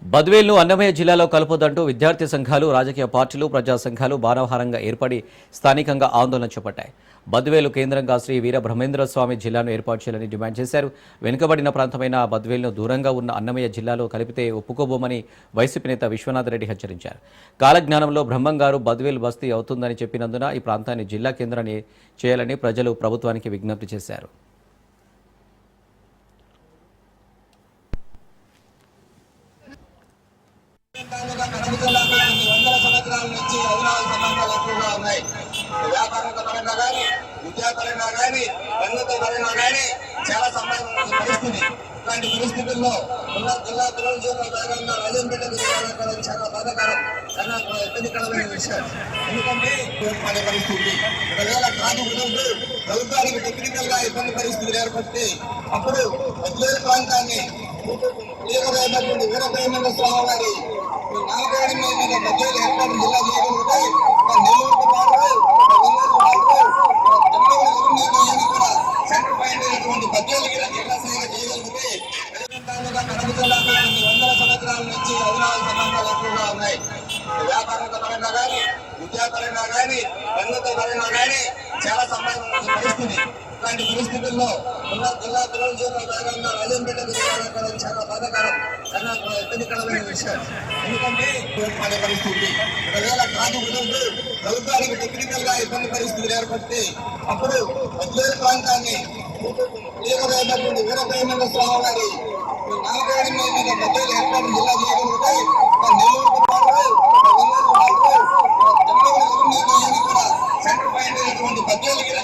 బద్వేలును అన్నమయ్య జిల్లాలో కలుపుదంటూ విద్యార్థి సంఘాలు, రాజకీయ పార్టీలు, ప్రజా సంఘాలు మానవహారంగా ఏర్పడి స్థానికంగా ఆందోళన చేపట్టాయి. బద్వేలు కేంద్రంగా శ్రీ వీరబ్రహ్మేంద్ర స్వామి జిల్లాను ఏర్పాటు చేయాలని డిమాండ్ చేశారు. వెనుకబడిన ప్రాంతమైన బద్వేలును దూరంగా ఉన్న అన్నమయ్య జిల్లాలో కలిపితే ఒప్పుకోబోమని వైసీపీ నేత విశ్వనాథరెడ్డి హెచ్చరించారు. కాలజ్ఞానంలో బ్రహ్మంగారు బద్వేలు బస్తీ అవుతుందని చెప్పినందున ఈ ప్రాంతాన్ని జిల్లా కేంద్రాన్ని చేయాలని ప్రజలు ప్రభుత్వానికి విజ్ఞప్తి చేశారు. వందల సంవత్సరాల నుంచి అవినావ సంబంధాలు ఎక్కువగా ఉన్నాయి. వ్యాపారంతో పరంగా కానీ, విద్యాపరంగా కానీ, రంగంతో పరంగా కానీ చాలా సంబంధం ఉన్న పరిస్థితి. ఇలాంటి పరిస్థితుల్లో జిల్లా పునరుజ్జీవన భాగంగా రాజంపేట చాలా బాధాకరం, చాలా ఇబ్బందికరమైన విషయం. ఎందుకంటే పడే పరిస్థితి ఒకవేళ కాదు ఉన్నప్పుడు ప్రభుత్వానికి టెక్నికల్ గా ఇబ్బంది పరిస్థితులు ఏర్పడితే అప్పుడు బద్వేలు ప్రాంతాన్ని వీరబ్రహ్మేంద్ర స్వామి వారి నామకరణం మీద బద్వేలు ఏర్పాటు జిల్లా చేయగలిగితే నెల్లూరుతో పాటు కూడా సెంటర్ పాయింట్ అయినటువంటి బద్వేలు జిల్లా సేవ చేయగలిగితే కడప జిల్లాకు వందల సంవత్సరాల నుంచి అవినావ సంబంధాలు ఎక్కువగా ఉన్నాయి. వ్యాపారంతో పరంగా కానీ, విద్యాపరంగా కానీ, రంగంతో పరంగా కానీ చాలా సంబంధం ఉన్న పరిస్థితి. ఇలాంటి పరిస్థితుల్లో జిల్లా పునరుజ్జీవన భాగంగా రాజంపేట చాలా బాధాకరం, చాలా ఇబ్బందికరమైన విషయం. ఎందుకంటే పడే పరిస్థితి ఒకవేళ కాదు ఉన్నప్పుడు ప్రభుత్వానికి టెక్నికల్ గా ఇబ్బంది పరిస్థితులు ఏర్పడితే అప్పుడు బద్వేలు ప్రాంతాన్ని వీరబ్రహ్మేంద్ర స్వామి వారి నామకరణం మీద బద్వేలు ఏర్పాటు జిల్లా చేయగలిగితే నెల్లూరుతో పాటు కూడా సెంటర్ పాయింట్ అయినటువంటి బద్వేలు జిల్లా